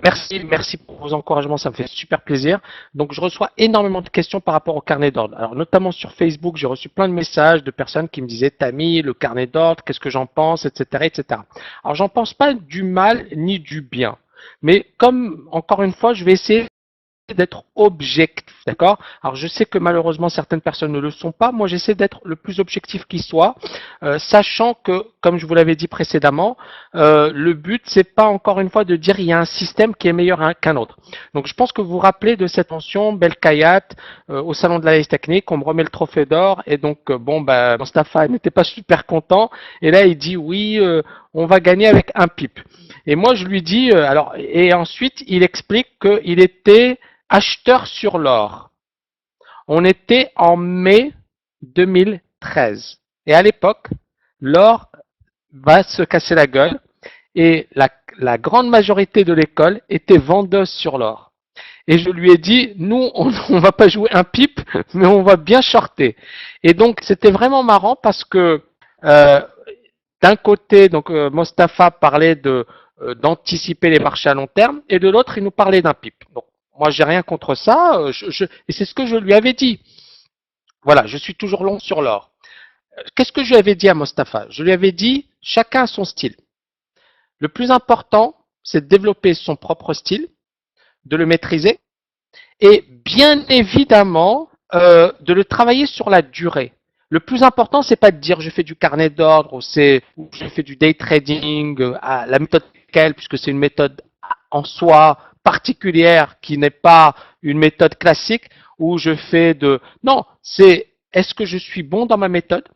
Merci pour vos encouragements, ça me fait super plaisir. Donc, je reçois énormément de questions par rapport au carnet d'ordre. Alors, notamment sur Facebook, j'ai reçu plein de messages de personnes qui me disaient, Tammy, le carnet d'ordre, qu'est-ce que j'en pense, etc., etc. Alors, j'en pense pas du mal ni du bien. Mais comme, encore une fois, je vais essayer d'être objectif, d'accord? Alors je sais que malheureusement certaines personnes ne le sont pas. Moi j'essaie d'être le plus objectif qui soit, sachant que, comme je vous l'avais dit précédemment, le but c'est pas encore une fois de dire il y a un système qui est meilleur qu'un autre. Donc je pense que vous vous rappelez de cette mention Belkayat au salon de la technique, on me remet le trophée d'or et donc bon bah Mostafa n'était pas super content et là il dit oui on va gagner avec un pipe. Et moi je lui dis alors et ensuite il explique qu'il était acheteur sur l'or. On était en mai 2013. Et à l'époque, l'or va se casser la gueule et la grande majorité de l'école était vendeuse sur l'or. Et je lui ai dit, nous, on ne va pas jouer un pipe, mais on va bien shorter. Et donc, c'était vraiment marrant parce que euh, d'un côté, donc Mostafa parlait d'anticiper les marchés à long terme, et de l'autre, il nous parlait d'un PIB. Donc, moi, j'ai rien contre ça, et c'est ce que je lui avais dit. Voilà, je suis toujours long sur l'or. Qu'est-ce que je lui avais dit à Mostafa? Je lui avais dit, chacun a son style. Le plus important, c'est de développer son propre style, de le maîtriser, et bien évidemment, de le travailler sur la durée. Le plus important, c'est pas de dire je fais du carnet d'ordre ou je fais du day trading, à la méthode Kale, puisque c'est une méthode en soi particulière qui n'est pas une méthode classique où je fais de. Non, c'est est-ce que je suis bon dans ma méthode?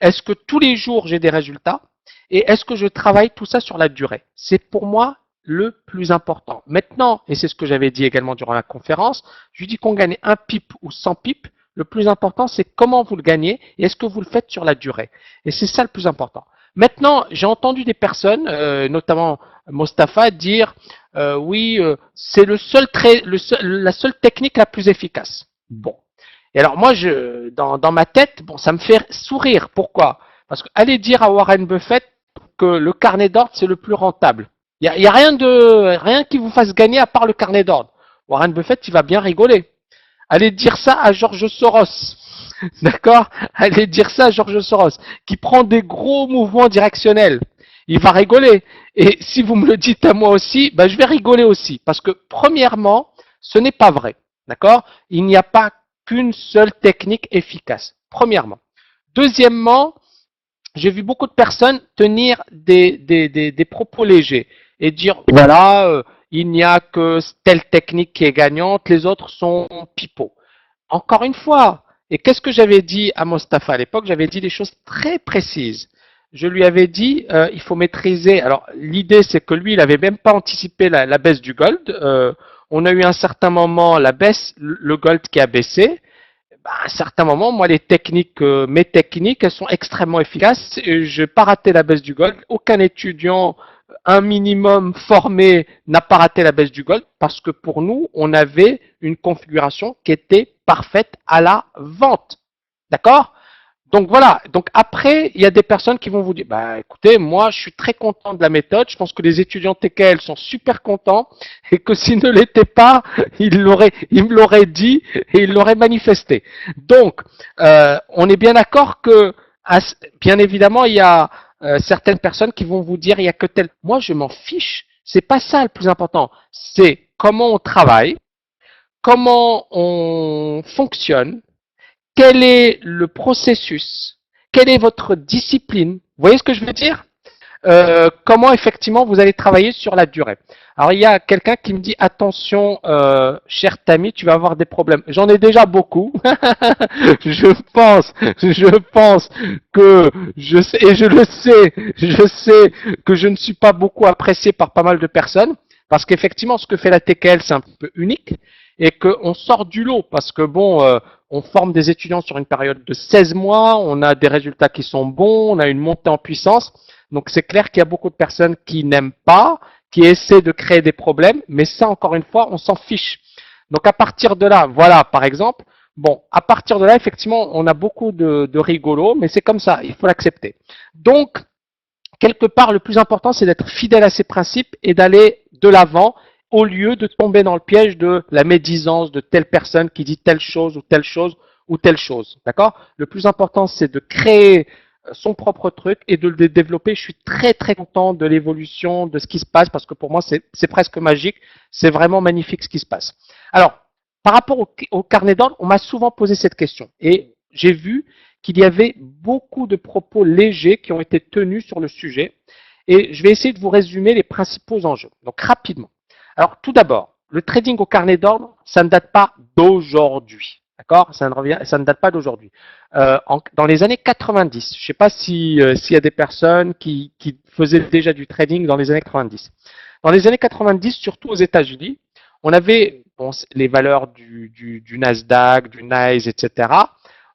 Est-ce que tous les jours j'ai des résultats? Et est-ce que je travaille tout ça sur la durée? C'est pour moi le plus important. Maintenant, et c'est ce que j'avais dit également durant la conférence, je lui dis qu'on gagne un pip ou 100 pips. Le plus important, c'est comment vous le gagnez et est-ce que vous le faites sur la durée. Et c'est ça le plus important. Maintenant, j'ai entendu des personnes, notamment Mostafa, dire oui, c'est la seule technique la plus efficace. Bon. Et alors moi, dans ma tête, bon, ça me fait sourire. Pourquoi? Parce que aller dire à Warren Buffett que le carnet d'ordre c'est le plus rentable. Il y a rien qui vous fasse gagner à part le carnet d'ordre. Warren Buffett, il va bien rigoler. Allez dire ça à George Soros. D'accord? Allez dire ça à George Soros, qui prend des gros mouvements directionnels. Il va rigoler. Et si vous me le dites à moi aussi, ben, je vais rigoler aussi. Parce que, premièrement, ce n'est pas vrai. D'accord? Il n'y a pas qu'une seule technique efficace. Premièrement. Deuxièmement, j'ai vu beaucoup de personnes tenir des propos légers et dire voilà, il n'y a que telle technique qui est gagnante, les autres sont pipeaux. Encore une fois, et qu'est-ce que j'avais dit à Mostafa à l'époque? J'avais dit des choses très précises. Je lui avais dit, il faut maîtriser. Alors, l'idée, c'est que lui, il n'avait même pas anticipé la baisse du gold. On a eu un certain moment la baisse, le gold qui a baissé. Bah, à un certain moment, moi, mes techniques, elles sont extrêmement efficaces. Et je n'ai pas raté la baisse du gold. Aucun étudiant, un minimum formé, n'a pas raté la baisse du gold parce que pour nous, on avait une configuration qui était parfaite à la vente. D'accord? Donc voilà. Donc après, il y a des personnes qui vont vous dire, bah écoutez, moi je suis très content de la méthode. Je pense que les étudiants TKL sont super contents et que s'ils ne l'étaient pas, ils me l'auraient dit et ils l'auraient manifesté. Donc, on est bien d'accord que, bien évidemment, il y a certaines personnes qui vont vous dire, il y a que tel. Moi, je m'en fiche. C'est pas ça le plus important. C'est comment on travaille, comment on fonctionne, quel est le processus, quelle est votre discipline. Vous voyez ce que je veux dire? Comment effectivement vous allez travailler sur la durée. Alors il y a quelqu'un qui me dit attention, cher Tami, tu vas avoir des problèmes. J'en ai déjà beaucoup. Je pense que je sais et je sais que je ne suis pas beaucoup apprécié par pas mal de personnes parce qu'effectivement ce que fait la TKL c'est un peu unique et qu'on sort du lot parce que bon, on forme des étudiants sur une période de 16 mois, on a des résultats qui sont bons, on a une montée en puissance. Donc c'est clair qu'il y a beaucoup de personnes qui n'aiment pas, qui essaient de créer des problèmes, mais ça, encore une fois, on s'en fiche. Donc à partir de là, voilà, par exemple, bon, à partir de là, effectivement, on a beaucoup de rigolos, mais c'est comme ça, il faut l'accepter. Donc, quelque part, le plus important, c'est d'être fidèle à ses principes et d'aller de l'avant au lieu de tomber dans le piège de la médisance de telle personne qui dit telle chose ou telle chose ou telle chose. D'accord? Le plus important, c'est de créer son propre truc et de le développer. Je suis très très content de l'évolution, de ce qui se passe, parce que pour moi, c'est presque magique. C'est vraiment magnifique ce qui se passe. Alors, par rapport au carnet d'ordre, on m'a souvent posé cette question. Et j'ai vu qu'il y avait beaucoup de propos légers qui ont été tenus sur le sujet. Et je vais essayer de vous résumer les principaux enjeux. Donc, rapidement. Alors, tout d'abord, le trading au carnet d'ordre, ça ne date pas d'aujourd'hui. D'accord? Ça ne date pas d'aujourd'hui. Dans les années 90, je ne sais pas s'il y a des personnes qui faisaient déjà du trading dans les années 90. Dans les années 90, surtout aux États-Unis, on avait les valeurs du Nasdaq, du NYSE, etc.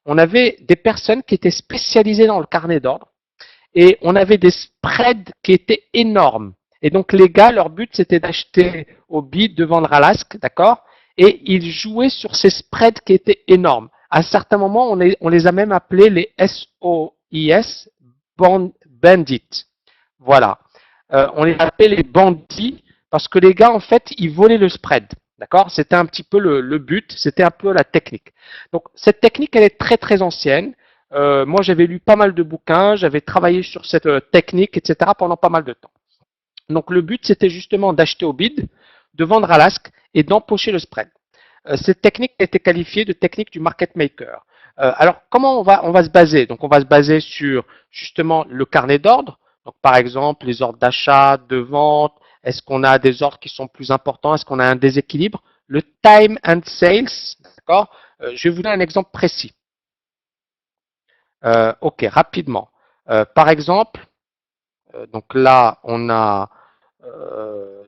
On avait des personnes qui étaient spécialisées dans le carnet d'ordre et on avait des spreads qui étaient énormes. Et donc les gars, leur but c'était d'acheter au bid, de vendre à l'ask, d'accord? Et ils jouaient sur ces spreads qui étaient énormes. À certains moments, on les a même appelés les SOIS bandits. Voilà. On les appelait les bandits parce que les gars, en fait, ils volaient le spread. D'accord? C'était un petit peu le but, c'était un peu la technique. Donc cette technique, elle est très très ancienne. Moi, j'avais lu pas mal de bouquins, j'avais travaillé sur cette technique, etc. pendant pas mal de temps. Donc le but, c'était justement d'acheter au bid, de vendre à l'ask et d'empocher le spread. Cette technique a été qualifiée de technique du market maker. Alors comment on va se baser? Donc on va se baser sur justement le carnet d'ordre. Donc par exemple les ordres d'achat, de vente. Est-ce qu'on a des ordres qui sont plus importants? Est-ce qu'on a un déséquilibre? Le time and sales, d'accord? Je vais vous donner un exemple précis. Ok, rapidement. Par exemple, donc là on a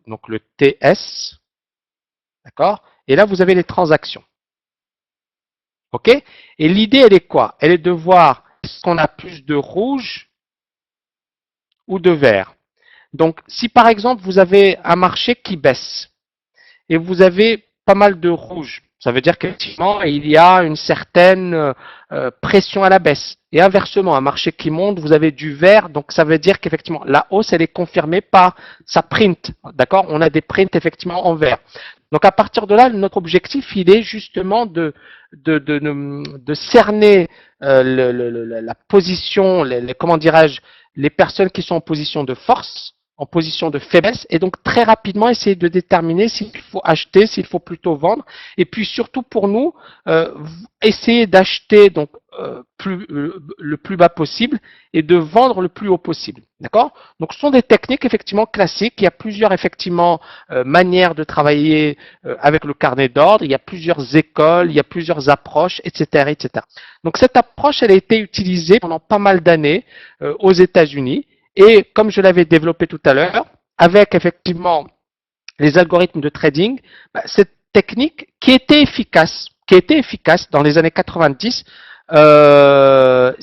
donc le TS, d'accord? Et là vous avez les transactions. Ok? Et l'idée, elle est quoi? Elle est de voir est-ce qu'on a plus de rouge ou de vert. Donc, si par exemple, vous avez un marché qui baisse et vous avez pas mal de rouge, ça veut dire qu'effectivement, il y a une certaine pression à la baisse. Et inversement, un marché qui monte, vous avez du vert, donc ça veut dire qu'effectivement, la hausse, elle est confirmée par sa print. D'accord? On a des prints effectivement en vert. Donc à partir de là, notre objectif, il est justement de cerner la position, comment dirais-je, les personnes qui sont en position de force, en position de faiblesse, et donc très rapidement essayer de déterminer s'il faut acheter, s'il faut plutôt vendre, et puis surtout pour nous, essayer d'acheter donc le plus bas possible et de vendre le plus haut possible. D'accord? Donc ce sont des techniques effectivement classiques. Il y a plusieurs effectivement manières de travailler avec le carnet d'ordre. Il y a plusieurs écoles, il y a plusieurs approches, etc., etc. Donc cette approche, elle a été utilisée pendant pas mal d'années aux États-Unis. Et comme je l'avais développé tout à l'heure, avec effectivement les algorithmes de trading, cette technique qui était efficace dans les années 90. Fan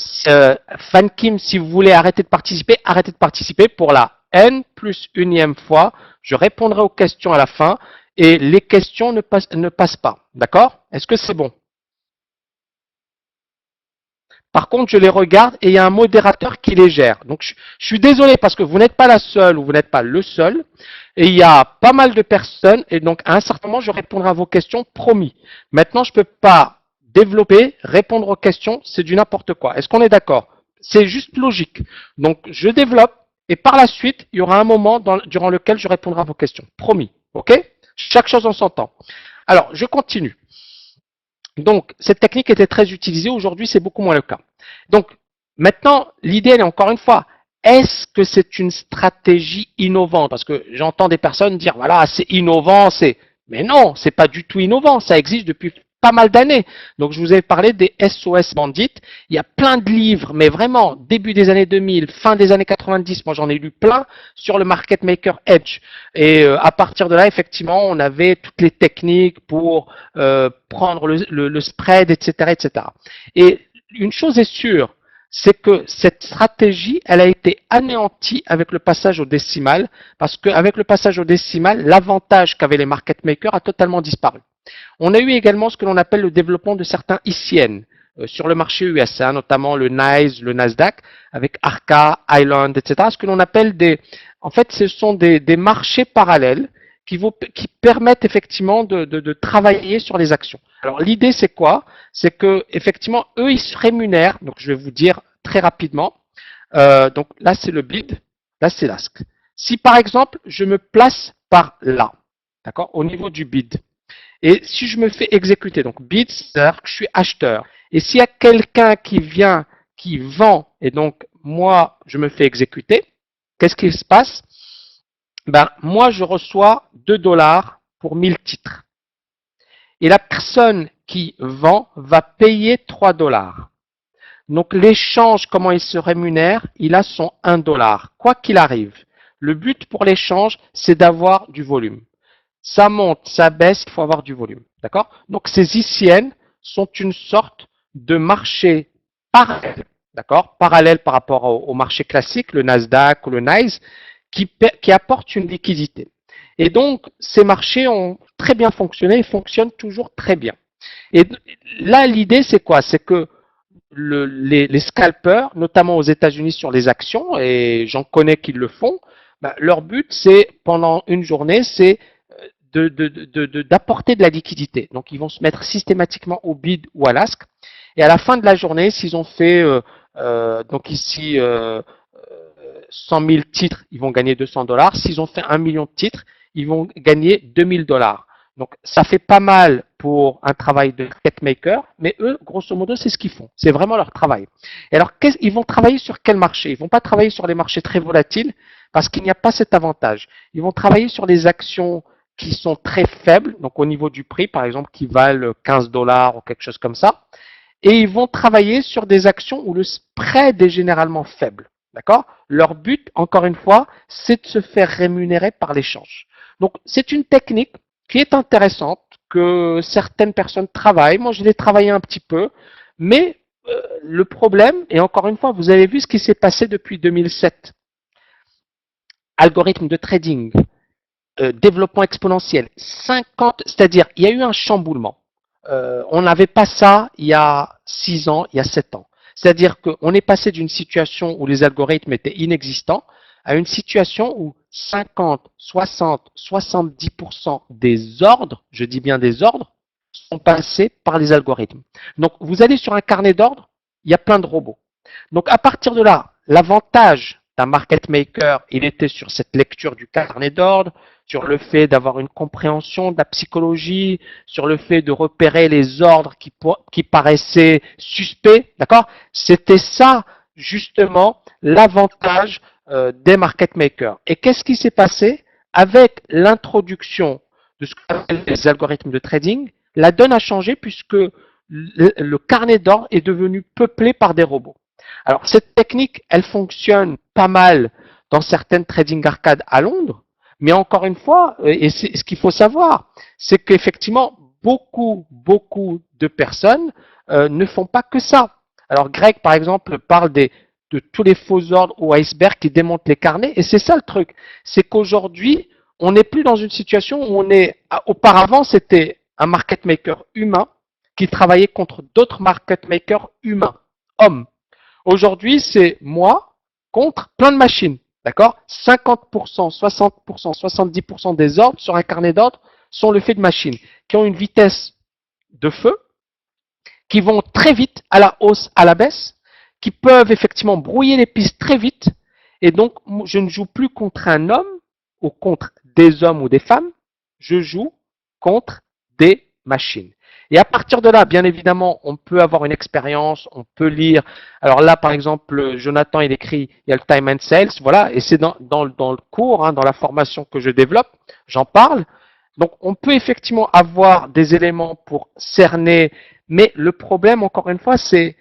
Kim, si vous voulez arrêter de participer pour la N plus unième fois. Je répondrai aux questions à la fin et les questions ne passent pas. D'accord? Est-ce que c'est bon? Par contre, je les regarde et il y a un modérateur qui les gère. Donc, je suis désolé parce que vous n'êtes pas la seule ou vous n'êtes pas le seul. Et il y a pas mal de personnes. Et donc, à un certain moment, je répondrai à vos questions, promis. Maintenant, je ne peux pas développer, répondre aux questions. C'est du n'importe quoi. Est-ce qu'on est d'accord? C'est juste logique. Donc, je développe et par la suite, il y aura un moment durant lequel je répondrai à vos questions. Promis. OK? Chaque chose en son temps. Alors, je continue. Donc, cette technique était très utilisée. Aujourd'hui, c'est beaucoup moins le cas. Donc, maintenant, l'idée, elle est encore une fois, est-ce que c'est une stratégie innovante? Parce que j'entends des personnes dire, voilà, c'est innovant, mais non, c'est pas du tout innovant. Ça existe depuis pas mal d'années. Donc, je vous ai parlé des SOS Bandits. Il y a plein de livres, mais vraiment, début des années 2000, fin des années 90, moi j'en ai lu plein sur le Market Maker Edge. Et à partir de là, effectivement, on avait toutes les techniques pour prendre le spread, etc., etc. Et une chose est sûre, c'est que cette stratégie, elle a été anéantie avec le passage au décimal, parce qu'avec le passage au décimal, l'avantage qu'avaient les market makers a totalement disparu. On a eu également ce que l'on appelle le développement de certains ICN sur le marché US, notamment le NYSE, le Nasdaq, avec Arca, Island, etc. Ce que l'on appelle en fait, ce sont des marchés parallèles qui permettent effectivement de travailler sur les actions. Alors l'idée c'est quoi? C'est que effectivement eux ils se rémunèrent. Donc je vais vous dire très rapidement. Donc là c'est le bid, là c'est l'ask. Si par exemple je me place par là, d'accord, au niveau du bid, et si je me fais exécuter, donc bid, c'est-à-dire que je suis acheteur, et s'il y a quelqu'un qui vient, qui vend, et donc moi je me fais exécuter, qu'est-ce qui se passe? Ben, moi je reçois 2 dollars pour 1000 titres. Et la personne qui vend va payer 3 dollars. Donc l'échange, comment il se rémunère? Il a son 1 dollar, quoi qu'il arrive. Le but pour l'échange, c'est d'avoir du volume. Ça monte, ça baisse, il faut avoir du volume. D'accord? Donc ces ICN sont une sorte de marché parallèle, d'accord? Parallèle par rapport au marché classique, le Nasdaq ou le NYSE, qui apportent une liquidité. Et donc ces marchés ont très bien fonctionné et fonctionnent toujours très bien. Et là, l'idée, c'est quoi? C'est que les scalpers, notamment aux États-Unis sur les actions, et j'en connais qui le font, bah, leur but, c'est pendant une journée, c'est d'apporter de la liquidité. Donc, ils vont se mettre systématiquement au bid ou à l'ask. Et à la fin de la journée, s'ils ont fait, donc ici, 100 000 titres, ils vont gagner 200 dollars. S'ils ont fait 1 million de titres, ils vont gagner 2000 dollars. Donc, ça fait pas mal pour un travail de market maker, mais eux, grosso modo, c'est ce qu'ils font. C'est vraiment leur travail. Et alors, ils vont travailler sur quel marché? Ils vont pas travailler sur les marchés très volatiles parce qu'il n'y a pas cet avantage. Ils vont travailler sur les actions qui sont très faibles, donc au niveau du prix, par exemple, qui valent 15 dollars ou quelque chose comme ça. Et ils vont travailler sur des actions où le spread est généralement faible. D'accord? Leur but, encore une fois, c'est de se faire rémunérer par l'échange. Donc, c'est une technique qui est intéressante, que certaines personnes travaillent. Moi, je l'ai travaillé un petit peu, mais le problème, et encore une fois, vous avez vu ce qui s'est passé depuis 2007. Algorithme de trading, développement exponentiel, 50, c'est-à-dire il y a eu un chamboulement. On n'avait pas ça il y a 6 ans, il y a 7 ans. C'est-à-dire qu'on est passé d'une situation où les algorithmes étaient inexistants à une situation où 50, 60, 70% des ordres, je dis bien des ordres, sont passés par les algorithmes. Donc vous allez sur un carnet d'ordres, il y a plein de robots. Donc à partir de là, l'avantage d'un market maker, il était sur cette lecture du carnet d'ordre, sur le fait d'avoir une compréhension de la psychologie, sur le fait de repérer les ordres qui paraissaient suspects, d'accord? C'était ça, justement, l'avantage des market makers. Et qu'est-ce qui s'est passé? Avec l'introduction de ce qu'on appelle les algorithmes de trading, la donne a changé puisque le carnet d'ordre est devenu peuplé par des robots. Alors, cette technique, elle fonctionne pas mal dans certaines trading arcades à Londres, mais encore une fois, et c'est ce qu'il faut savoir, c'est qu'effectivement, beaucoup de personnes ne font pas que ça. Alors, Greg, par exemple, parle de tous les faux ordres ou icebergs qui démontent les carnets, et c'est ça le truc. C'est qu'aujourd'hui, on n'est plus dans une situation où on est. Auparavant, c'était un market maker humain qui travaillait contre d'autres market makers humains, hommes. Aujourd'hui, c'est moi contre plein de machines. D'accord? 50%, 60%, 70% des ordres sur un carnet d'ordres sont le fait de machines qui ont une vitesse de feu, qui vont très vite à la hausse, à la baisse, qui peuvent effectivement brouiller les pistes très vite. Et donc, je ne joue plus contre un homme ou contre des hommes ou des femmes, je joue contre des machines. Et à partir de là, bien évidemment, on peut avoir une expérience, on peut lire. Alors là, par exemple, Jonathan, il écrit, il y a le time and sales, voilà, et c'est dans le cours, hein, dans la formation que je développe, j'en parle. Donc, on peut effectivement avoir des éléments pour cerner, mais le problème, encore une fois, c'est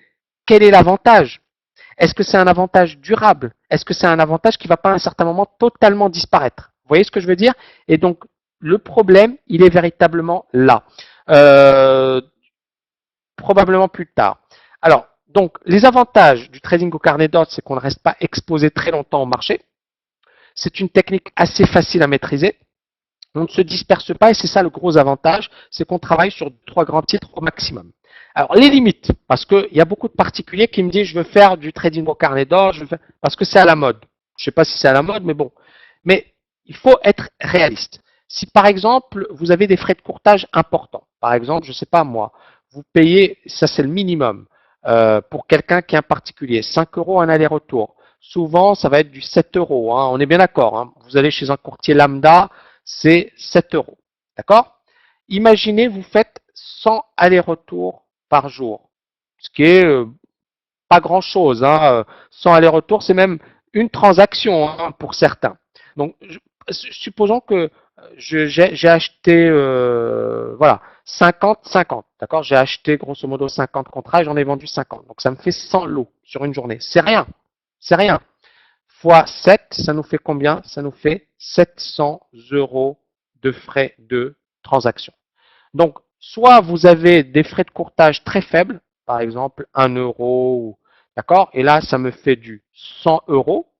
quel est l'avantage? Est-ce que c'est un avantage durable? Est-ce que c'est un avantage qui ne va pas à un certain moment totalement disparaître? Vous voyez ce que je veux dire? Et donc, le problème, il est véritablement là. Probablement plus tard. Alors, donc, les avantages du trading au carnet d'ordre, c'est qu'on ne reste pas exposé très longtemps au marché. C'est une technique assez facile à maîtriser. On ne se disperse pas et c'est ça le gros avantage, c'est qu'on travaille sur 3 grands titres au maximum. Alors, les limites, parce qu'il y a beaucoup de particuliers qui me disent je veux faire du trading au carnet d'ordre, parce que c'est à la mode. Je ne sais pas si c'est à la mode, mais bon. Mais il faut être réaliste. Si par exemple, vous avez des frais de courtage importants, par exemple, je ne sais pas moi, vous payez, ça c'est le minimum, pour quelqu'un qui est un particulier, 5 euros un aller-retour. Souvent, ça va être du 7 euros, hein, on est bien d'accord. Hein. Vous allez chez un courtier lambda, c'est 7 euros. D'accord? Imaginez, vous faites 100 allers-retours par jour, ce qui est pas grand-chose. Hein. 100 allers-retours, c'est même une transaction hein, pour certains. Donc, supposons que j'ai acheté voilà 50, d'accord. J'ai acheté grosso modo 50 contrats et j'en ai vendu 50. Donc ça me fait 100 lots sur une journée. C'est rien, c'est rien. Fois 7, ça nous fait combien? Ça nous fait 700 euros de frais de transaction. Donc, soit vous avez des frais de courtage très faibles, par exemple 1 euro, d'accord, et là, ça me fait du 100 euros.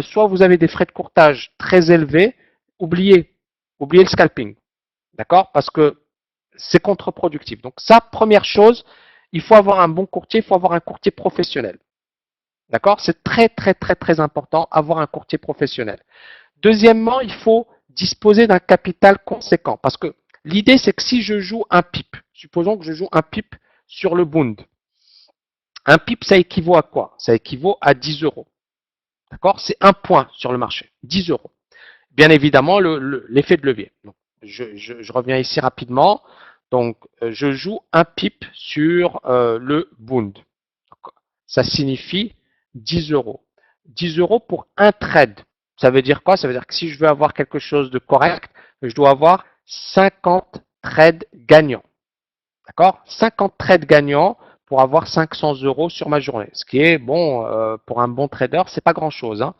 Soit vous avez des frais de courtage très élevés, oubliez, oubliez le scalping, d'accord, parce que c'est contre-productif. Donc, ça, première chose, il faut avoir un bon courtier, il faut avoir un courtier professionnel. D'accord? C'est très, très, très, très important, avoir un courtier professionnel. Deuxièmement, il faut disposer d'un capital conséquent. Parce que l'idée, c'est que si je joue un PIP, supposons que je joue un PIP sur le Bund. Un PIP, ça équivaut à quoi? Ça équivaut à 10 euros. D'accord? C'est un point sur le marché. 10 euros. Bien évidemment, l'effet de levier. Donc, je reviens ici rapidement. Donc, je joue un PIP sur le Bund. Ça signifie 10 euros. 10 euros pour un trade. Ça veut dire quoi? Ça veut dire que si je veux avoir quelque chose de correct, je dois avoir 50 trades gagnants. D'accord? 50 trades gagnants pour avoir 500 euros sur ma journée. Ce qui est, bon, pour un bon trader, c'est pas grand-chose. Hein.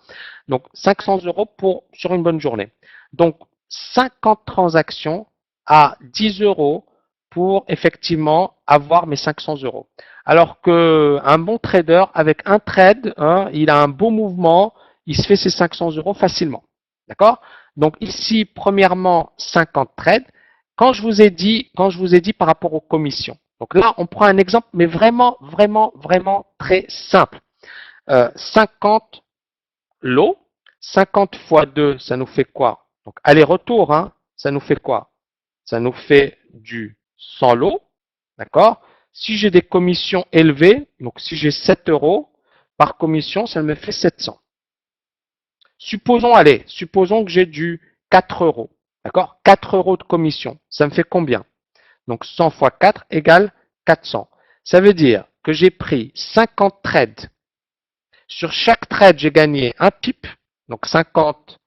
Donc, 500 euros sur une bonne journée. Donc, 50 transactions à 10 euros pour effectivement avoir mes 500 euros. Alors qu'un bon trader, avec un trade, hein, il a un beau mouvement, il se fait ses 500 euros facilement. D'accord? Donc ici, premièrement, 50 trades. Quand je vous ai dit par rapport aux commissions. Donc là, on prend un exemple, mais vraiment, vraiment, vraiment très simple. 50 lots, 50 fois 2, ça nous fait quoi? Donc aller-retour, hein, ça nous fait quoi? Ça nous fait du 100 lots, d'accord? Si j'ai des commissions élevées, donc si j'ai 7 euros par commission, ça me fait 700. Supposons que j'ai du 4 euros, d'accord? 4 euros de commission, ça me fait combien? Donc 100 fois 4 égale 400. Ça veut dire que j'ai pris 50 trades. Sur chaque trade, j'ai gagné un pip, donc 50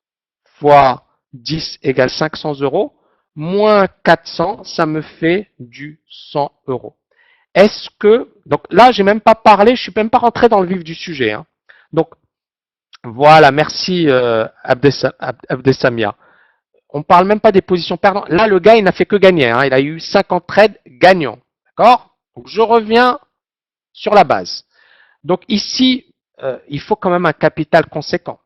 fois 10 égale 500 euros, moins 400, ça me fait du 100 euros. Est-ce que, donc là, j'ai même pas parlé, je suis même pas rentré dans le vif du sujet. Hein. Donc voilà, merci Abdesamia. On parle même pas des positions perdantes. Là, le gars, il n'a fait que gagner. Hein. Il a eu 50 trades gagnants. D'accord? Donc je reviens sur la base. Donc ici, il faut quand même un capital conséquent.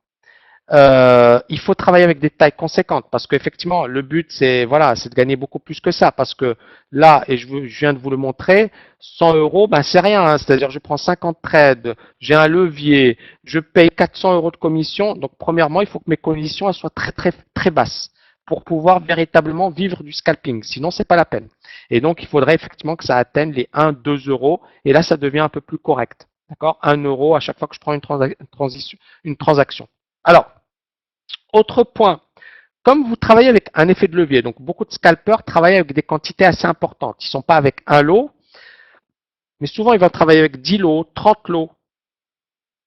Il faut travailler avec des tailles conséquentes parce qu'effectivement, le but, c'est voilà, c'est de gagner beaucoup plus que ça. Parce que là, et je viens de vous le montrer, 100 euros, ben c'est rien. Hein, c'est-à-dire, je prends 50 trades, j'ai un levier, je paye 400 euros de commission. Donc, premièrement, il faut que mes commissions elles soient très très très basses pour pouvoir véritablement vivre du scalping. Sinon, c'est pas la peine. Et donc, il faudrait effectivement que ça atteigne les 1-2 euros. Et là, ça devient un peu plus correct. D'accord? 1 euro à chaque fois que je prends une transaction. Alors, autre point, comme vous travaillez avec un effet de levier, donc beaucoup de scalpers travaillent avec des quantités assez importantes. Ils ne sont pas avec un lot, mais souvent ils vont travailler avec 10 lots, 30 lots,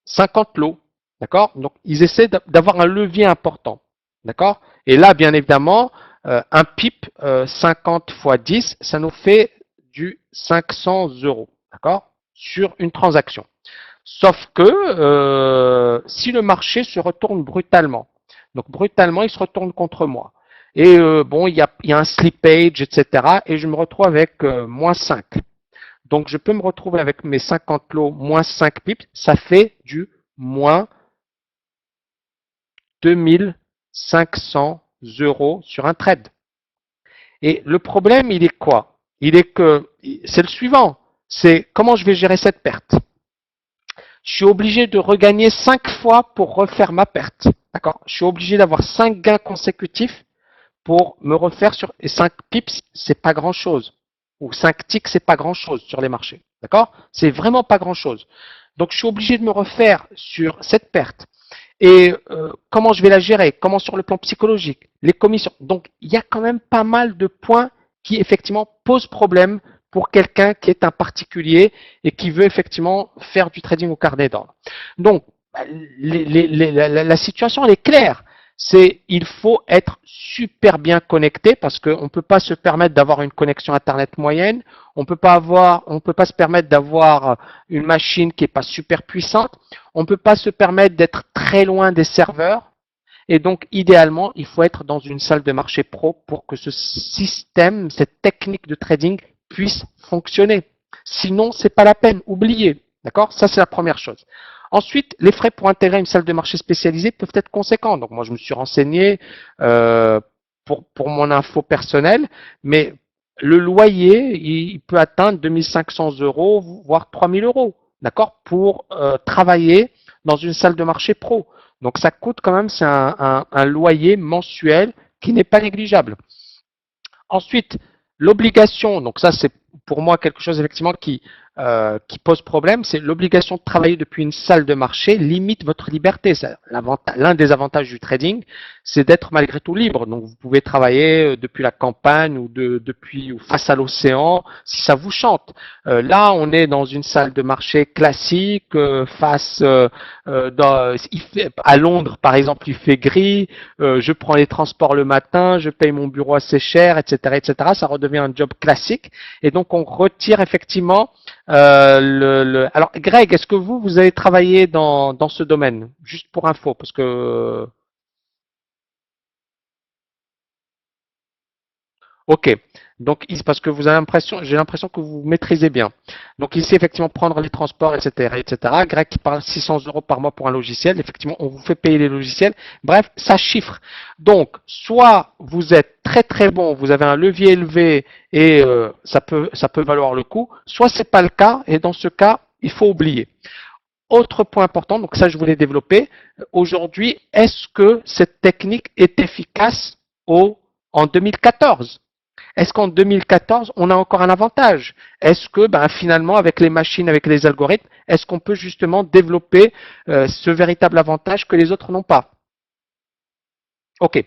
50 lots. D'accord? Donc ils essaient d'avoir un levier important. D'accord? Et là, bien évidemment, un PIP 50 fois 10, ça nous fait du 500 euros. D'accord? Sur une transaction. Sauf que si le marché se retourne brutalement, donc brutalement, il se retourne contre moi. Et bon, il y a un slippage, etc. Et je me retrouve avec moins 5. Donc je peux me retrouver avec mes 50 lots moins 5 pips, ça fait du moins 2500 euros sur un trade. Et le problème, il est quoi? Il est que c'est le suivant. C'est comment je vais gérer cette perte. Je suis obligé de regagner 5 fois pour refaire ma perte. D'accord? Je suis obligé d'avoir 5 gains consécutifs pour me refaire sur et 5 pips, c'est pas grand chose. Ou 5 ticks, c'est pas grand chose sur les marchés. D'accord? C'est vraiment pas grand chose. Donc je suis obligé de me refaire sur cette perte. Et comment je vais la gérer? Comment sur le plan psychologique? Les commissions. Donc il y a quand même pas mal de points qui effectivement posent problème pour quelqu'un qui est un particulier et qui veut effectivement faire du trading au carnet d'ordre. Donc la situation elle est claire. C'est il faut être super bien connecté parce qu'on ne peut pas se permettre d'avoir une connexion internet moyenne, on peut pas se permettre d'avoir une machine qui n'est pas super puissante, on ne peut pas se permettre d'être très loin des serveurs. Et donc, idéalement, il faut être dans une salle de marché pro pour que ce système, cette technique de trading puisse fonctionner. Sinon, c'est pas la peine. Oubliez. D'accord? Ça, c'est la première chose. Ensuite, les frais pour intégrer une salle de marché spécialisée peuvent être conséquents. Donc, moi, je me suis renseigné pour mon info personnelle, mais le loyer, il peut atteindre 2500 euros, voire 3000 euros. D'accord? Pour travailler dans une salle de marché pro. Donc ça coûte quand même, c'est un loyer mensuel qui n'est pas négligeable. Ensuite, l'obligation, donc ça c'est pour moi quelque chose effectivement qui pose problème, c'est l'obligation de travailler depuis une salle de marché limite votre liberté. L'un des avantages du trading, c'est d'être malgré tout libre. Donc vous pouvez travailler depuis la campagne ou face à l'océan si ça vous chante. Là, on est dans une salle de marché classique, à Londres par exemple, il fait gris, je prends les transports le matin, je paye mon bureau assez cher, etc., etc. Ça redevient un job classique et donc on retire effectivement alors, Greg, est-ce que vous avez travaillé dans ce domaine? Juste pour info, parce que... Ok. Donc, parce que vous avez l'impression, j'ai l'impression que vous maîtrisez bien. Donc, ici, effectivement, prendre les transports, etc., etc. Greg qui parle 600 euros par mois pour un logiciel. Effectivement, on vous fait payer les logiciels. Bref, ça chiffre. Donc, soit vous êtes très très bon, vous avez un levier élevé et ça peut valoir le coup. Soit c'est pas le cas et dans ce cas, il faut oublier. Autre point important, donc ça je voulais développer. Aujourd'hui, est-ce que cette technique est efficace en 2014? Est-ce qu'en 2014, on a encore un avantage? Est-ce que finalement, avec les machines, avec les algorithmes, est-ce qu'on peut justement développer ce véritable avantage que les autres n'ont pas? Ok.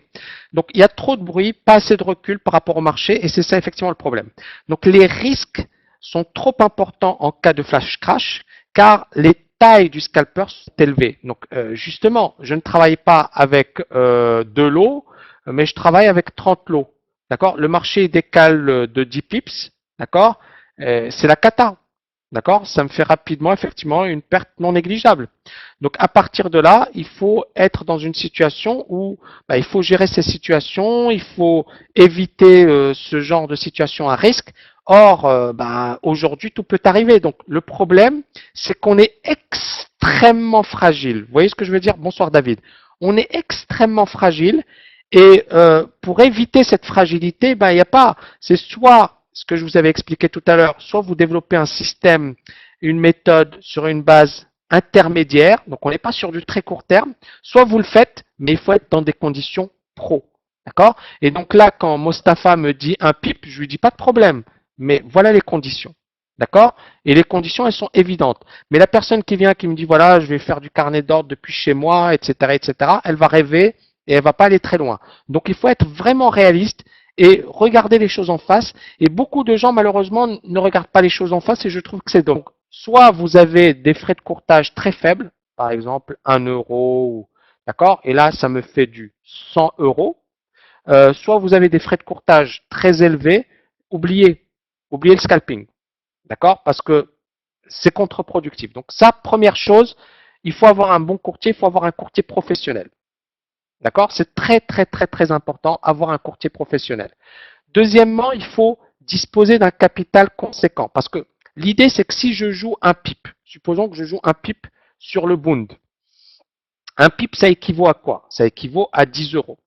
Donc il y a trop de bruit, pas assez de recul par rapport au marché, et c'est ça effectivement le problème. Donc les risques sont trop importants en cas de flash crash, car les tailles du scalper sont élevées. Donc justement, je ne travaille pas avec 2 lots, mais je travaille avec 30 lots. D'accord? Le marché décale de 10 pips, d'accord? C'est la cata. D'accord? Ça me fait rapidement, effectivement, une perte non négligeable. Donc, à partir de là, il faut être dans une situation où il faut gérer ces situations, il faut éviter ce genre de situation à risque. Or, aujourd'hui, tout peut arriver. Donc, le problème, c'est qu'on est extrêmement fragile. Vous voyez ce que je veux dire? Bonsoir, David. On est extrêmement fragile et pour éviter cette fragilité, il n'y a pas. C'est soit ce que je vous avais expliqué tout à l'heure, soit vous développez un système, une méthode sur une base intermédiaire, donc on n'est pas sur du très court terme, soit vous le faites, mais il faut être dans des conditions pro. D'accord? Et donc là, quand Mostafa me dit un pip, je lui dis pas de problème, mais voilà les conditions. D'accord? Et les conditions, elles sont évidentes. Mais la personne qui vient, qui me dit, voilà, je vais faire du carnet d'ordre depuis chez moi, etc., etc., elle va rêver et elle va pas aller très loin. Donc il faut être vraiment réaliste et regarder les choses en face. Et beaucoup de gens, malheureusement, ne regardent pas les choses en face et je trouve que c'est dommage. Donc, soit vous avez des frais de courtage très faibles, par exemple 1 euro, d'accord, et là, ça me fait du 100 euros. Soit vous avez des frais de courtage très élevés, oubliez, oubliez le scalping, d'accord, parce que c'est contre-productif. Donc, ça, première chose, il faut avoir un bon courtier, il faut avoir un courtier professionnel. D'accord? C'est très, très, très, très important, avoir un courtier professionnel. Deuxièmement, il faut disposer d'un capital conséquent. Parce que l'idée, c'est que si je joue un pip, supposons que je joue un pip sur le Bund. Un pip, ça équivaut à quoi? Ça équivaut à 10 euros.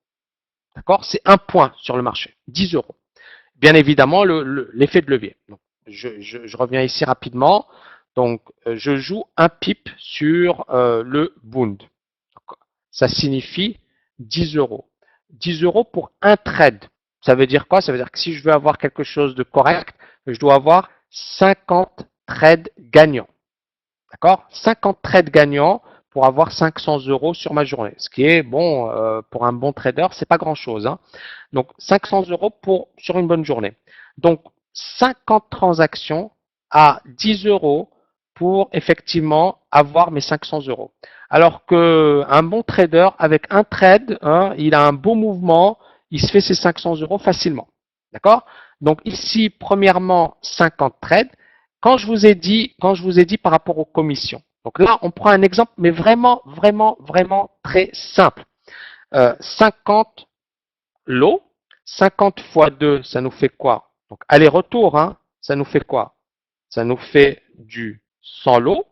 D'accord? C'est un point sur le marché. 10 euros. Bien évidemment, l'effet de levier. Donc, je reviens ici rapidement. Donc, je joue un pip sur le Bund. Ça signifie 10 euros. 10 euros pour un trade. Ça veut dire quoi? Ça veut dire que si je veux avoir quelque chose de correct, je dois avoir 50 trades gagnants. D'accord? 50 trades gagnants pour avoir 500 euros sur ma journée. Ce qui est, bon, pour un bon trader, c'est pas grand-chose. Hein. Donc, 500 euros sur une bonne journée. Donc, 50 transactions à 10 euros pour effectivement avoir mes 500 euros. Alors qu'un bon trader, avec un trade, hein, il a un beau mouvement, il se fait ses 500 euros facilement. D'accord? Donc ici, premièrement, 50 trades. Quand je vous ai dit par rapport aux commissions. Donc là, on prend un exemple, mais vraiment, vraiment, vraiment très simple. 50 lots, 50 fois 2, ça nous fait quoi? Donc aller-retour, hein, ça nous fait quoi? Ça nous fait du 100 lots,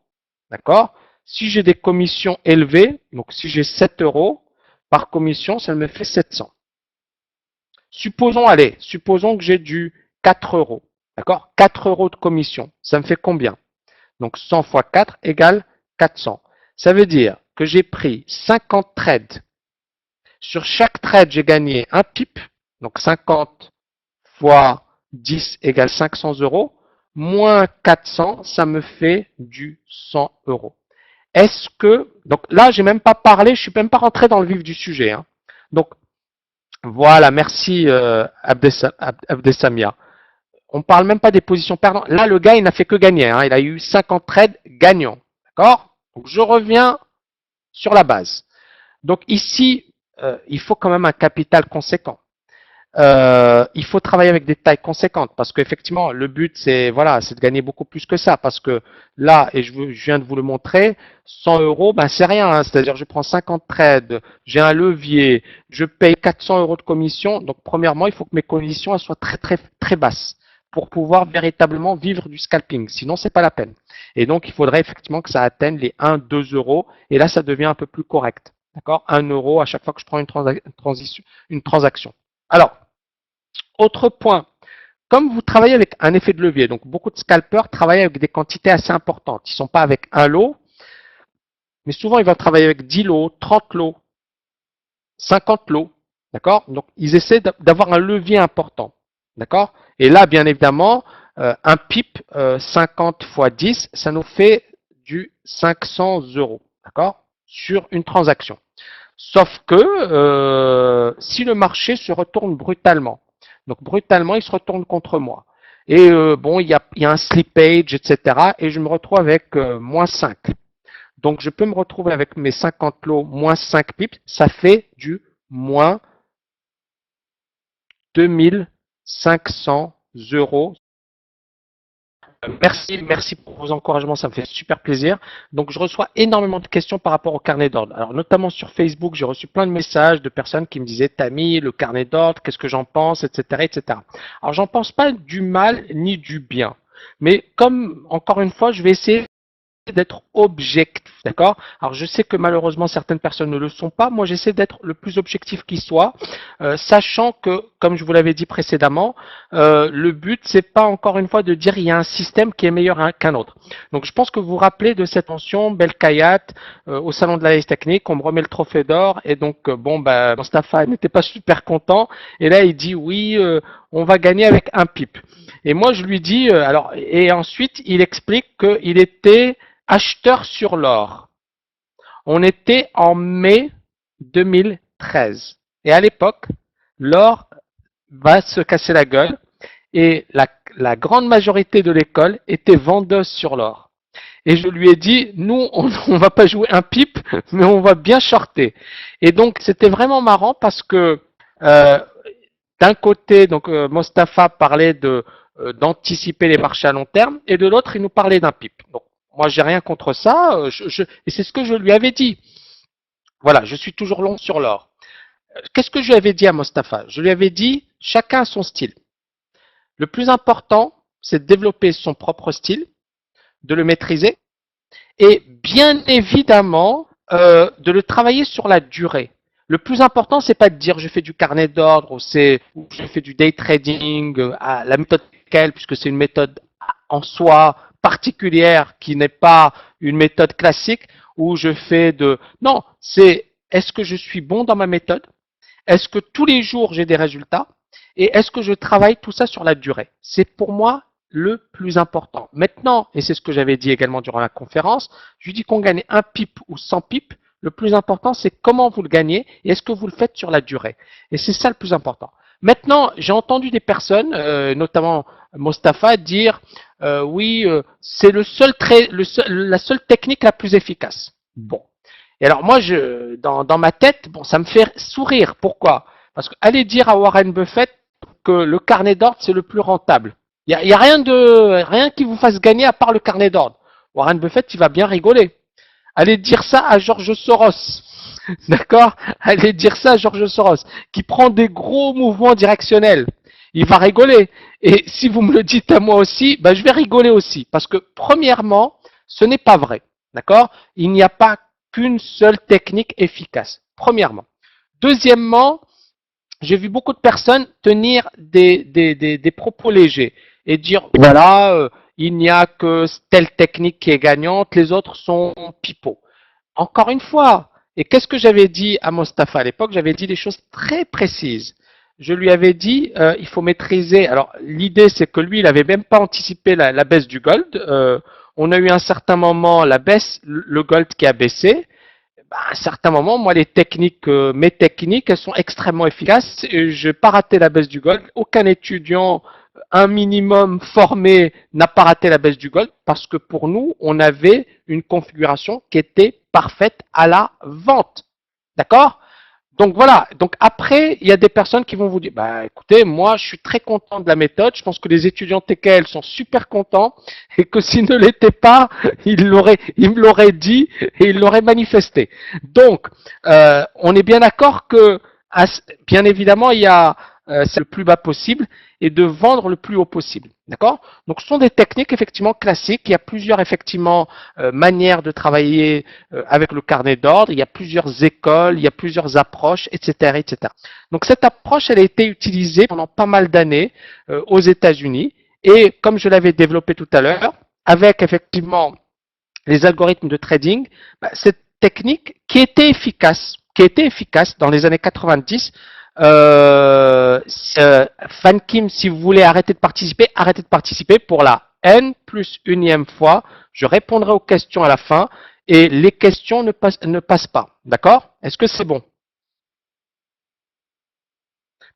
d'accord? Si j'ai des commissions élevées, donc si j'ai 7 euros par commission, ça me fait 700. Supposons que j'ai du 4 euros, d'accord? 4 euros de commission, ça me fait combien? Donc 100 fois 4 égale 400. Ça veut dire que j'ai pris 50 trades. Sur chaque trade, j'ai gagné un pip, donc 50 fois 10 égale 500 euros, moins 400, ça me fait du 100 euros. Est-ce que, donc là, j'ai même pas parlé, je suis même pas rentré dans le vif du sujet. Hein. Donc voilà, merci Abdesamia. On parle même pas des positions perdantes. Là, le gars, il n'a fait que gagner. Hein. Il a eu 50 trades gagnants. D'accord? Donc je reviens sur la base. Donc ici, il faut quand même un capital conséquent. Il faut travailler avec des tailles conséquentes parce qu'effectivement, le but, c'est voilà, c'est de gagner beaucoup plus que ça. Parce que là, et je viens de vous le montrer, 100 euros, ben c'est rien. Hein, c'est-à-dire, je prends 50 trades, j'ai un levier, je paye 400 euros de commission. Donc, premièrement, il faut que mes conditions elles soient très, très, très basses pour pouvoir véritablement vivre du scalping. Sinon, c'est pas la peine. Et donc, il faudrait effectivement que ça atteigne les 1, 2 euros. Et là, ça devient un peu plus correct. D'accord? 1 euro à chaque fois que je prends une transaction. Alors, autre point, comme vous travaillez avec un effet de levier, donc beaucoup de scalpers travaillent avec des quantités assez importantes. Ils ne sont pas avec un lot, mais souvent ils vont travailler avec 10 lots, 30 lots, 50 lots. D'accord? Donc ils essaient d'avoir un levier important. D'accord? Et là, bien évidemment, un pip 50 fois 10, ça nous fait du 500 euros. D'accord? Sur une transaction. Sauf que si le marché se retourne brutalement, donc brutalement, il se retourne contre moi. Et bon, il y a un slippage, etc. Et je me retrouve avec moins 5. Donc je peux me retrouver avec mes 50 lots moins 5 pips. Ça fait du moins 2500 euros. Merci pour vos encouragements, ça me fait super plaisir. Donc, je reçois énormément de questions par rapport au carnet d'ordre. Alors, notamment sur Facebook, j'ai reçu plein de messages de personnes qui me disaient, Tammy, le carnet d'ordre, qu'est-ce que j'en pense, etc., etc. Alors, j'en pense pas du mal ni du bien. Mais comme, encore une fois, je vais essayer d'être objectif, d'accord? Alors je sais que malheureusement certaines personnes ne le sont pas. Moi j'essaie d'être le plus objectif qui soit, sachant que, comme je vous l'avais dit précédemment, le but c'est pas encore une fois de dire il y a un système qui est meilleur qu'un autre. Donc je pense que vous vous rappelez de cette mention Belkayat au salon de l'analyse technique, on me remet le trophée d'or et donc bon bah Mostafa n'était pas super content et là il dit oui on va gagner avec un pip. Et moi je lui dis alors et ensuite il explique qu'il était acheteur sur l'or. On était en mai 2013. Et à l'époque, l'or va se casser la gueule et la grande majorité de l'école était vendeuse sur l'or. Et je lui ai dit, nous, on va pas jouer un pipe, mais on va bien shorter. Et donc, c'était vraiment marrant parce que d'un côté, donc Mostafa parlait d'anticiper les marchés à long terme, et de l'autre, il nous parlait d'un pipe. Donc, moi, j'ai rien contre ça, et c'est ce que je lui avais dit. Voilà, je suis toujours long sur l'or. Qu'est-ce que je lui avais dit à Mostafa? Je lui avais dit, chacun a son style. Le plus important, c'est de développer son propre style, de le maîtriser, et bien évidemment, de le travailler sur la durée. Le plus important, c'est pas de dire je fais du carnet d'ordre ou je fais du day trading à la méthode Kale, puisque c'est une méthode en soi particulière qui n'est pas une méthode classique où je fais de. Non, c'est est-ce que je suis bon dans ma méthode? Est-ce que tous les jours j'ai des résultats? Et est-ce que je travaille tout ça sur la durée? C'est pour moi le plus important. Maintenant, et c'est ce que j'avais dit également durant la conférence, je dis qu'on gagne un pip ou 100 pips. Le plus important, c'est comment vous le gagnez et est-ce que vous le faites sur la durée. Et c'est ça le plus important. Maintenant, j'ai entendu des personnes, notamment Mostafa, dire oui, c'est la seule technique la plus efficace. Bon. Et alors moi, dans ma tête, bon, ça me fait sourire. Pourquoi? Parce que aller dire à Warren Buffett que le carnet d'ordre c'est le plus rentable. Il y a rien qui vous fasse gagner à part le carnet d'ordre. Warren Buffett, il va bien rigoler. Allez dire ça à George Soros. D'accord? Allez dire ça à George Soros, qui prend des gros mouvements directionnels. Il va rigoler. Et si vous me le dites à moi aussi, ben je vais rigoler aussi. Parce que, premièrement, ce n'est pas vrai. D'accord? Il n'y a pas qu'une seule technique efficace. Premièrement. Deuxièmement, j'ai vu beaucoup de personnes tenir des propos légers et dire, voilà, il n'y a que telle technique qui est gagnante, les autres sont pipeaux. Encore une fois, et qu'est-ce que j'avais dit à Mostafa à l'époque? J'avais dit des choses très précises. Je lui avais dit, il faut maîtriser. Alors, l'idée, c'est que lui, il n'avait même pas anticipé la baisse du gold. On a eu un certain moment la baisse, le gold qui a baissé. À un certain moment, moi, mes techniques, elles sont extrêmement efficaces. Je n'ai pas raté la baisse du gold. Aucun étudiant, un minimum formé, n'a pas raté la baisse du gold parce que pour nous, on avait une configuration qui était parfaite à la vente. D'accord? Donc voilà. Donc après, il y a des personnes qui vont vous dire, bah écoutez, moi je suis très content de la méthode. Je pense que les étudiants TKL sont super contents et que s'ils ne l'étaient pas, ils me l'auraient dit et ils l'auraient manifesté. Donc, on est bien d'accord que, bien évidemment, il y a c'est le plus bas possible et de vendre le plus haut possible. D'accord? Donc, ce sont des techniques effectivement classiques. Il y a plusieurs effectivement manières de travailler avec le carnet d'ordre. Il y a plusieurs écoles, il y a plusieurs approches, etc., etc. Donc, cette approche, elle a été utilisée pendant pas mal d'années aux États-Unis. Et comme je l'avais développé tout à l'heure, avec effectivement les algorithmes de trading, cette technique qui était efficace dans les années 90, Fan Kim, si vous voulez arrêtez de participer pour la N plus unième fois. Je répondrai aux questions à la fin et les questions ne passent pas. D'accord? Est-ce que c'est bon?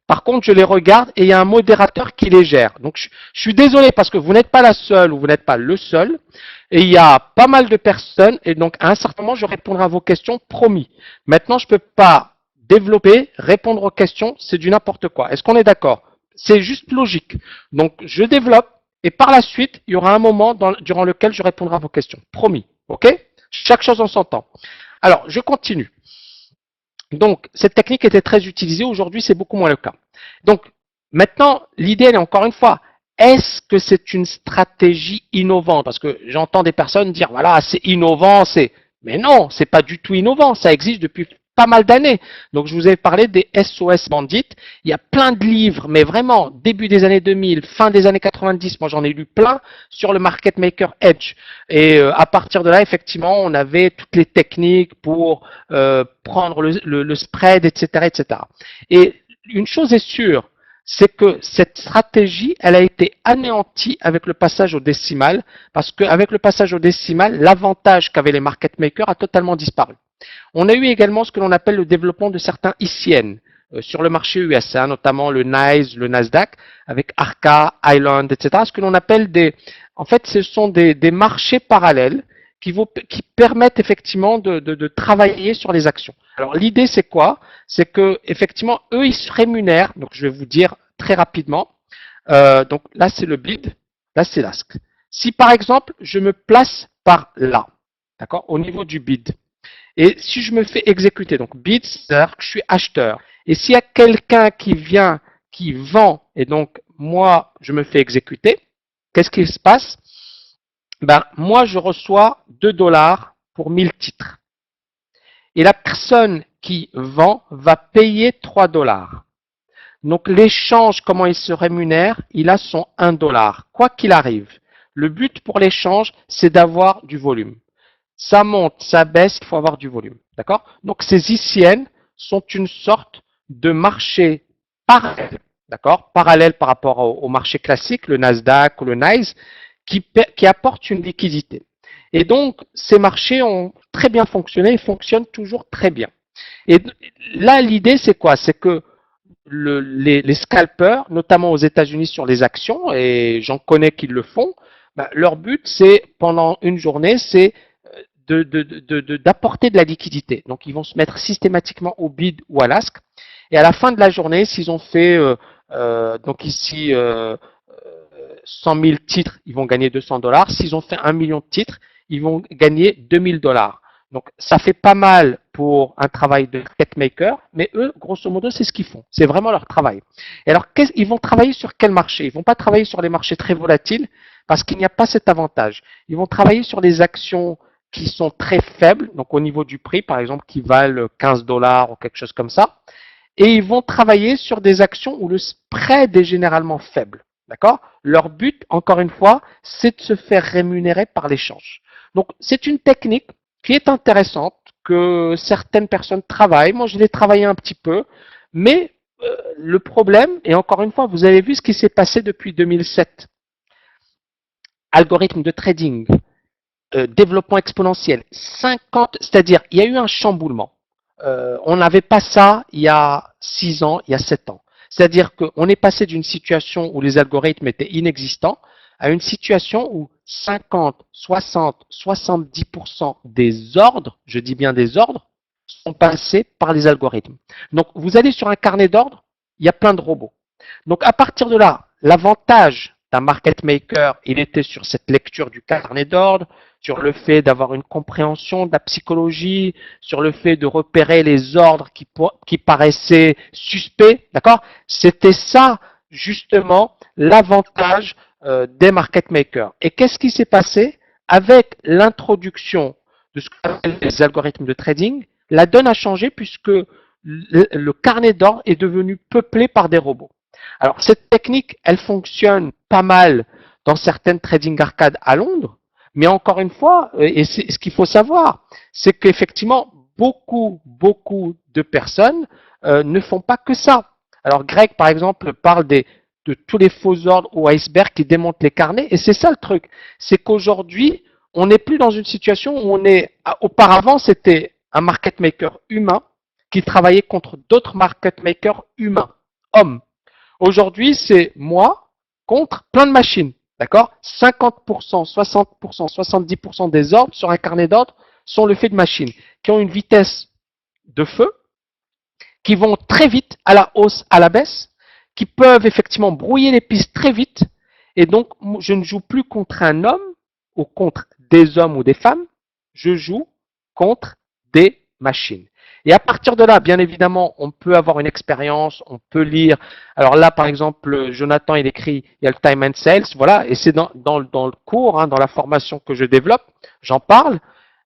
Par contre, je les regarde et il y a un modérateur qui les gère. Donc, je suis désolé parce que vous n'êtes pas la seule ou vous n'êtes pas le seul. Et il y a pas mal de personnes. Et donc, à un certain moment, je répondrai à vos questions, promis. Maintenant, je ne peux pas développer, répondre aux questions. C'est du n'importe quoi. Est-ce qu'on est d'accord? C'est juste logique. Donc, je développe et par la suite, il y aura un moment durant lequel je répondrai à vos questions. Promis. OK? Chaque chose en son temps. Alors, je continue. Donc, cette technique était très utilisée. Aujourd'hui, c'est beaucoup moins le cas. Donc, maintenant, l'idée, elle est encore une fois, est-ce que c'est une stratégie innovante? Parce que j'entends des personnes dire, voilà, c'est innovant, mais non, c'est pas du tout innovant. Ça existe depuis pas mal d'années. Donc, je vous ai parlé des SOS Bandit. Il y a plein de livres, mais vraiment, début des années 2000, fin des années 90, moi j'en ai lu plein sur le Market Maker Edge. Et à partir de là, effectivement, on avait toutes les techniques pour prendre le spread, etc., etc. Et une chose est sûre, c'est que cette stratégie, elle a été anéantie avec le passage au décimal, parce qu'avec le passage au décimal, l'avantage qu'avaient les market makers a totalement disparu. On a eu également ce que l'on appelle le développement de certains ICN sur le marché US, notamment le NYSE, le Nasdaq, avec Arca, Island, etc. Ce que l'on appelle en fait, ce sont des marchés parallèles qui permettent effectivement de travailler sur les actions. Alors l'idée c'est quoi? C'est que effectivement eux ils se rémunèrent. Donc je vais vous dire très rapidement. Donc là c'est le bid, là c'est l'ask. Si par exemple je me place par là, d'accord, au niveau du bid, et si je me fais exécuter, donc bid, c'est-à-dire que je suis acheteur, et s'il y a quelqu'un qui vient, qui vend, et donc moi je me fais exécuter, qu'est-ce qui se passe? Ben, moi je reçois 2 dollars pour 1000 titres. Et la personne qui vend va payer 3 dollars. Donc l'échange, comment il se rémunère? Il a son 1 dollar, quoi qu'il arrive. Le but pour l'échange, c'est d'avoir du volume. Ça monte, ça baisse, il faut avoir du volume. D'accord? Donc ces ICN sont une sorte de marchés parallèles, d'accord, parallèles par rapport au marché classique, le Nasdaq ou le NYSE, qui apportent une liquidité. Et donc, ces marchés ont très bien fonctionné et fonctionnent toujours très bien. Et là, l'idée, c'est quoi? C'est que les scalpers, notamment aux États-Unis sur les actions, et j'en connais qui le font, bah, leur but, c'est pendant une journée, c'est d'apporter de la liquidité. Donc, ils vont se mettre systématiquement au bid ou à l'ask. Et à la fin de la journée, s'ils ont fait, donc ici, 100 000 titres, ils vont gagner 200 dollars. S'ils ont fait 1 million de titres, ils vont gagner 2000 dollars. Donc, ça fait pas mal pour un travail de market maker, mais eux, grosso modo, c'est ce qu'ils font. C'est vraiment leur travail. Et alors, ils vont travailler sur quel marché? Ils vont pas travailler sur les marchés très volatiles parce qu'il n'y a pas cet avantage. Ils vont travailler sur les actions qui sont très faibles, donc au niveau du prix, par exemple, qui valent 15 dollars ou quelque chose comme ça. Et ils vont travailler sur des actions où le spread est généralement faible. D'accord? Leur but, encore une fois, c'est de se faire rémunérer par l'échange. Donc, c'est une technique qui est intéressante, que certaines personnes travaillent. Moi, je l'ai travaillé un petit peu. Mais le problème, et encore une fois, vous avez vu ce qui s'est passé depuis 2007. Algorithme de trading, développement exponentiel, 50, c'est-à-dire il y a eu un chamboulement. On n'avait pas ça il y a 6 ans, il y a 7 ans. C'est-à-dire qu'on est passé d'une situation où les algorithmes étaient inexistants à une situation où 50, 60, 70% des ordres, je dis bien des ordres, sont passés par les algorithmes. Donc vous allez sur un carnet d'ordres, il y a plein de robots. Donc à partir de là, l'avantage d'un market maker, il était sur cette lecture du carnet d'ordre, sur le fait d'avoir une compréhension de la psychologie, sur le fait de repérer les ordres qui paraissaient suspects, d'accord? C'était ça, justement, l'avantage des market makers. Et qu'est-ce qui s'est passé? Avec l'introduction de ce qu'on appelle les algorithmes de trading, la donne a changé puisque le carnet d'ordre est devenu peuplé par des robots. Alors, cette technique, elle fonctionne pas mal dans certaines trading arcades à Londres, mais encore une fois, et c'est ce qu'il faut savoir, c'est qu'effectivement, beaucoup de personnes ne font pas que ça. Alors, Greg, par exemple, parle de tous les faux ordres ou icebergs qui démontent les carnets, et c'est ça le truc. C'est qu'aujourd'hui, on n'est plus dans une situation où on est. Auparavant, c'était un market maker humain qui travaillait contre d'autres market makers humains, hommes. Aujourd'hui, c'est moi contre plein de machines. D'accord? 50%, 60%, 70% des ordres sur un carnet d'ordres sont le fait de machines qui ont une vitesse de feu, qui vont très vite à la hausse, à la baisse, qui peuvent effectivement brouiller les pistes très vite. Et donc, je ne joue plus contre un homme ou contre des hommes ou des femmes, je joue contre des machines. Et à partir de là, bien évidemment, on peut avoir une expérience, on peut lire. Alors là, par exemple, Jonathan, il écrit, il y a le time and sales, voilà, et c'est dans le cours, hein, dans la formation que je développe, j'en parle.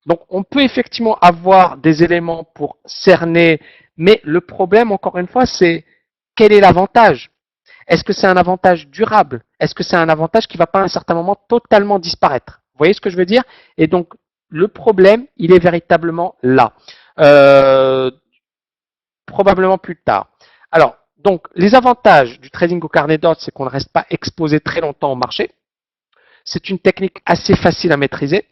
Donc, on peut effectivement avoir des éléments pour cerner, mais le problème, encore une fois, c'est quel est l'avantage? Est-ce que c'est un avantage durable? Est-ce que c'est un avantage qui ne va pas à un certain moment totalement disparaître? Vous voyez ce que je veux dire? Et donc, le problème, il est véritablement là. Euh, Probablement plus tard. Alors, donc, les avantages du trading au carnet d'ordre, c'est qu'on ne reste pas exposé très longtemps au marché. C'est une technique assez facile à maîtriser.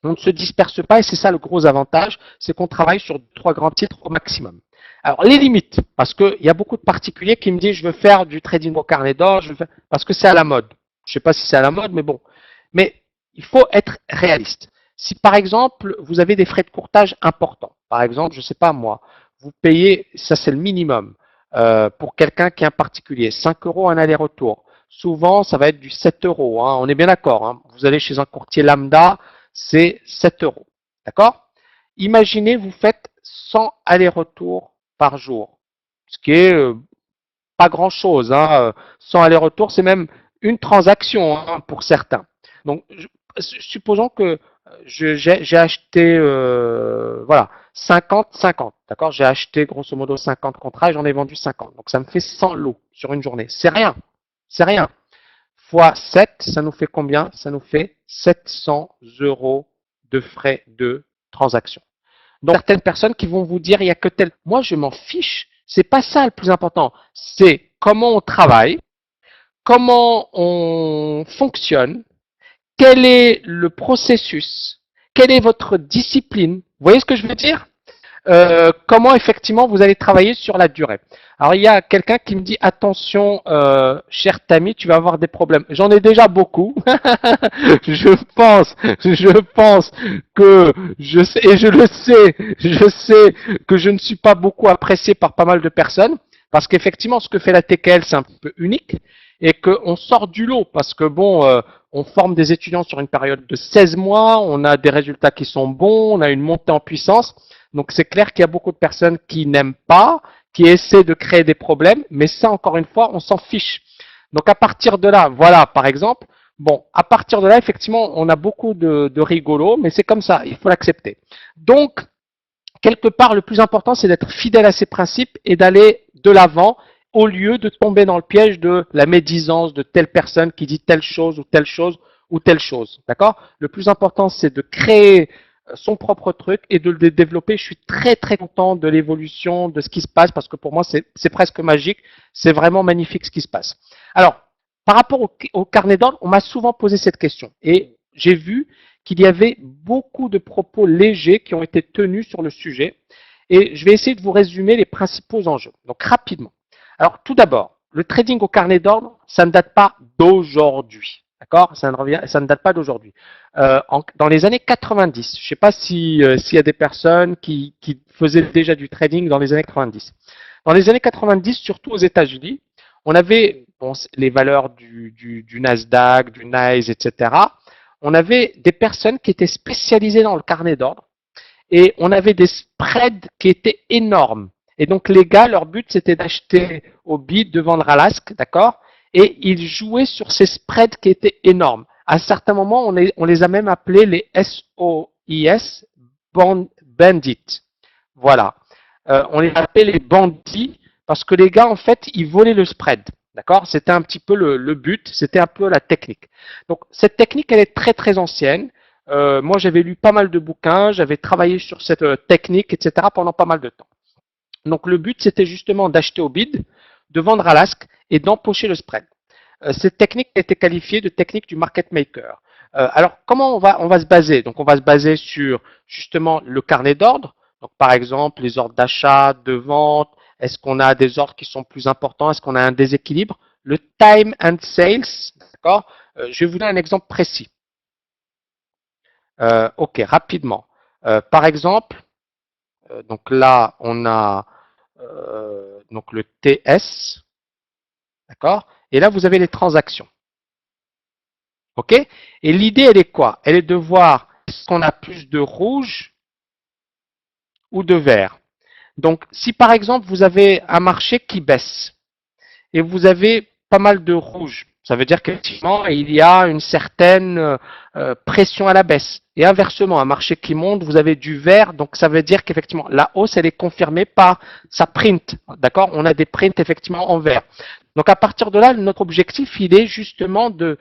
On ne se disperse pas et c'est ça le gros avantage, c'est qu'on travaille sur 3 grands titres au maximum. Alors, les limites, parce qu'il y a beaucoup de particuliers qui me disent je veux faire du trading au carnet d'ordre, parce que c'est à la mode. Je ne sais pas si c'est à la mode, mais bon. Mais il faut être réaliste. Si par exemple, vous avez des frais de courtage importants, par exemple, je ne sais pas moi, vous payez, ça c'est le minimum, pour quelqu'un qui est un particulier, 5 euros un aller-retour. Souvent, ça va être du 7 euros. Hein, on est bien d'accord. Hein. Vous allez chez un courtier lambda, c'est 7 euros. D'accord? Imaginez, vous faites 100 allers-retours par jour, ce qui est pas grand-chose. Hein. 100 allers-retours, c'est même une transaction hein, pour certains. Donc, supposons que j'ai acheté, voilà, 50, d'accord? J'ai acheté grosso modo 50 contrats et j'en ai vendu 50. Donc, ça me fait 100 lots sur une journée. C'est rien. C'est rien. Fois 7, ça nous fait combien? Ça nous fait 700 euros de frais de transaction. Donc, certaines personnes qui vont vous dire, il n'y a que tel. Moi, je m'en fiche. C'est pas ça le plus important. C'est comment on travaille, comment on fonctionne, quel est le processus, quelle est votre discipline. Vous voyez ce que je veux dire? Comment effectivement vous allez travailler sur la durée. Alors il y a quelqu'un qui me dit attention, cher Tammy, tu vas avoir des problèmes. J'en ai déjà beaucoup. je pense que je sais et je sais que je ne suis pas beaucoup apprécié par pas mal de personnes parce qu'effectivement ce que fait la TKL c'est un peu unique et qu'on sort du lot parce que bon. On forme des étudiants sur une période de 16 mois, on a des résultats qui sont bons, on a une montée en puissance. Donc c'est clair qu'il y a beaucoup de personnes qui n'aiment pas, qui essaient de créer des problèmes, mais ça, encore une fois, on s'en fiche. Donc à partir de là, voilà, par exemple, bon, à partir de là, effectivement, on a beaucoup de rigolos, mais c'est comme ça, il faut l'accepter. Donc, quelque part, le plus important, c'est d'être fidèle à ses principes et d'aller de l'avant au lieu de tomber dans le piège de la médisance de telle personne qui dit telle chose ou telle chose ou telle chose. D'accord? Le plus important, c'est de créer son propre truc et de le développer. Je suis très très content de l'évolution, de ce qui se passe, parce que pour moi, c'est presque magique. C'est vraiment magnifique ce qui se passe. Alors, par rapport au carnet d'ordre, on m'a souvent posé cette question. Et j'ai vu qu'il y avait beaucoup de propos légers qui ont été tenus sur le sujet. Et je vais essayer de vous résumer les principaux enjeux. Donc, rapidement. Alors, tout d'abord, le trading au carnet d'ordre, ça ne date pas d'aujourd'hui. D'accord? Ça ne date pas d'aujourd'hui. Dans les années 90, je ne sais pas s'il y a des personnes qui faisaient déjà du trading dans les années 90. Dans les années 90, surtout aux États-Unis, on avait bon, les valeurs du Nasdaq, du NYSE, etc. On avait des personnes qui étaient spécialisées dans le carnet d'ordre et on avait des spreads qui étaient énormes. Et donc les gars, leur but c'était d'acheter au bid, de vendre à l'asque, d'accord? Et ils jouaient sur ces spreads qui étaient énormes. À certains moments, on les a même appelés les SOIS bandits. Voilà. On les appelait les bandits parce que les gars, en fait, ils volaient le spread. D'accord? C'était un petit peu le but, c'était un peu la technique. Donc cette technique, elle est très très ancienne. Moi, j'avais lu pas mal de bouquins, j'avais travaillé sur cette technique, etc. pendant pas mal de temps. Donc le but, c'était justement d'acheter au bid, de vendre à l'asque et d'empocher le spread. Cette technique a été qualifiée de technique du market maker. Alors comment on va se baser? Donc on va se baser sur justement le carnet d'ordre. Donc par exemple les ordres d'achat, de vente. Est-ce qu'on a des ordres qui sont plus importants? Est-ce qu'on a un déséquilibre? Le time and sales, d'accord? Je vais vous donner un exemple précis. Ok, rapidement. Par exemple, donc là on a donc le TS, d'accord? Et là, vous avez les transactions. OK? Et l'idée, elle est quoi? Elle est de voir est-ce qu'on a plus de rouge ou de vert. Donc, si par exemple, vous avez un marché qui baisse et vous avez pas mal de rouge, ça veut dire qu'effectivement, il y a une certaine pression à la baisse. Et inversement, un marché qui monte, vous avez du vert, donc ça veut dire qu'effectivement, la hausse, elle est confirmée par sa print. D'accord? On a des prints effectivement en vert. Donc à partir de là, notre objectif, il est justement de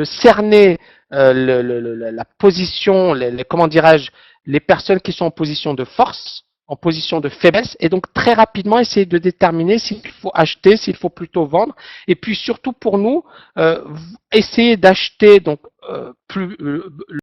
cerner la position, comment dirais-je, les personnes qui sont en position de force, en position de faiblesse, et donc très rapidement essayer de déterminer s'il faut acheter, s'il faut plutôt vendre, et puis surtout pour nous, essayer d'acheter donc plus